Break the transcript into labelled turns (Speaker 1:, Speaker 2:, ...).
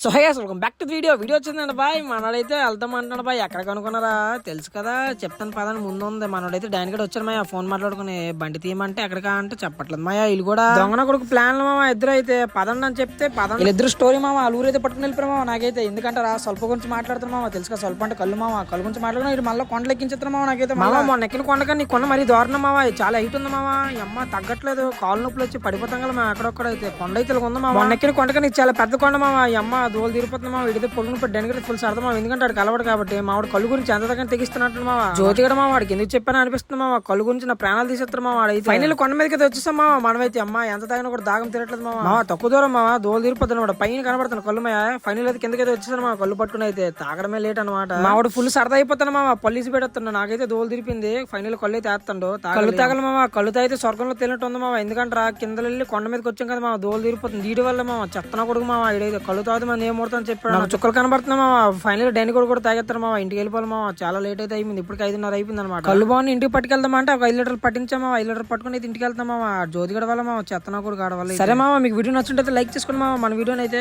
Speaker 1: So hey guys, welcome back to video వచ్చిందండి bye. మనోడైతే వెళ్తాం అంటున్నాడు బాయ్. ఎక్కడ కనుక్కున్నారా తెలుసు కదా, చెప్తాను పదని ముందు ఉంది. మనోడైతే డాన్ గడ్ వచ్చాడు మాయ, ఫోన్ మాట్లాడుకుని బండి తీయమంటే ఎక్కడికా అంటే చెప్పట్లేదు మాయ. వీళ్ళు కూడా దొంగన కొడుకు ప్లాన్లు మామ. ఇద్దరు అయితే పదండి అని చెప్తే పదండి. వీళ్ళిద్దరు స్టోరీ మామ. ఊరు అయితే పట్టుకుని వెళ్ళిపోయారు మామ. నాకైతే ఎందుకంటే రా స్వల్ప గురించి మాట్లాడుతున్నా మామ. తెలుసు కదా స్వల్ప అంటే కళ్ళు మామ. కళ్ళు గురించి మాట్లాడుకున్నా ఇటు మళ్ళీ కొండలు ఎక్కించుతున్నా మామ. నాకైతే మామ మొన్న ఎక్కిన కొండగా నీ కొండ మరీ దారుణం మామ. చాలా హైట్ ఉంది మామ. ఈ అమ్మ తగ్గట్లేదు, కాళ్ళు నొప్పులు వచ్చి పడిపోతాం కదా మా. అక్కడొక్కడైతే కొండ అయితే ఉంది మామ. మొన్న ఎక్కిన కొండగా నీకు చాలా పెద్ద కొండ మామ. ఈ అమ్మ దోలు తీరిపోతుంది మామ. ఇడితే పొడుగును పడ్డాను ఫుల్ సరదా మామ. ఎందుకంటే వాడికి అలవాడు కాబట్టి మావాడు కళ్ళు గురించి ఎంత దగ్గర తెగిస్తున్నట్టు మామ. జ్యోతిగడ మామ వాడికి ఎందుకు చెప్పాను అనిపిస్తుంది మామ. కళ్ళు గురించి నా ప్రాణాలు తీసేస్తారు మామ. వాడు ఫైనల్ కొండ మీదకి అయితే వచ్చేసాం మామ. మనమైతే అమ్మ ఎంత తాగినా కూడా దాగం తిరగట్లేదు మామ. తక్కువ దూరం మామ. దోలు తీరిపోతుంది వాడు పైన కనబడుతుంది కళ్ళు మాయ. ఫైనల్ అయితే కిందకైతే వచ్చేసాను మామ. కళ్ళు పట్టుకుని అయితే తాగడమే లేట్ అనమాట. మావాడు ఫుల్ సరదా అయిపోతాను మామ. పల్లీసి పెడుతున్నా. నాకైతే దోలు తిరిపింది. ఫైనల్ కళ్ళు అయితే వేస్తాడు. కళ్ళు తాగలు మామ. కళ్ళు తాగితే స్వర్గంలో తెలినట్టు ఉంది మామ. ఎందుకంటే కింద వెళ్ళి కొండ మీదకి వచ్చాం కదా మామ. దోలు తీరిపోతుంది వీడి వల్ల మామ. చెత్తన కొడుకు మామ. ఇడైతే కళ్ళు తాగితే మనం ఏం ముడతాను చెప్పాడు. చుక్కలు కనబడుతున్నా మామ. ఫైనల్ డైన్ కూడా తాగేస్తారు మామ. ఇంటికి వెళ్ళిపోవాలి మామ. చాలా లేట్ అయితే అయిపోయింది. ఇప్పటికి 5:30 అయిపోయింది అనమాట. కళ్ళు బాగుంది ఇంటికి పట్టుకెళ్తాం అంటే ఒక 5 లీటర్లు పట్టించామా. 5 లీటర్ పట్టుకుని అయితే ఇంటికి వెళ్తాం మామ. జ్యోతిగడ వల్ల మామ. చెత్తన కూడా వల్ల. సరే మామ, మీకు వీడియో నచ్చుంటే లైక్ చేసుకోండి మామ మన వీడియోని అయితే.